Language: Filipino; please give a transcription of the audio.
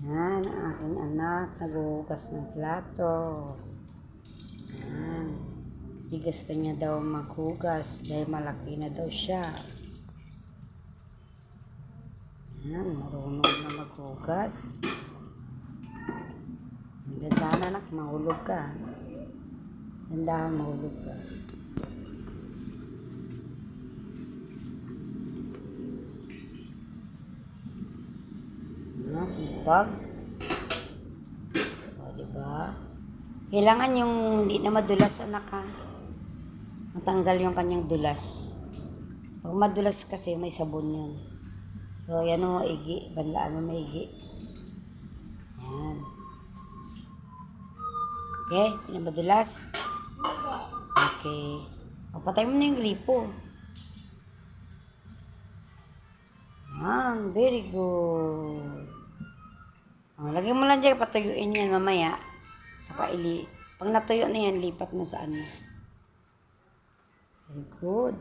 Yan, ang aking anak naghuhugas ng plato. Yan. Kasi gusto niya daw maghugas dahil malaki na daw siya. Yan, marunong na maghugas. Dandahan anak, mahulog ka. Dandahan, mahulog ka. Sipag. O, diba? Kailangan yung hindi na madulas, anak, ha? Matanggal yung kanyang dulas. Pag madulas kasi, may sabon yun. So, yan o, maigi. Bandaan mo maigi. Yan. Okay? Hindi na madulas? Okay. Papatay mo na yung gripo. Yan. Very good. Lagyan mo lang dyan, patuyuin yan mamaya. Saka pag natuyo na yan, lipat na sa ano. Very good.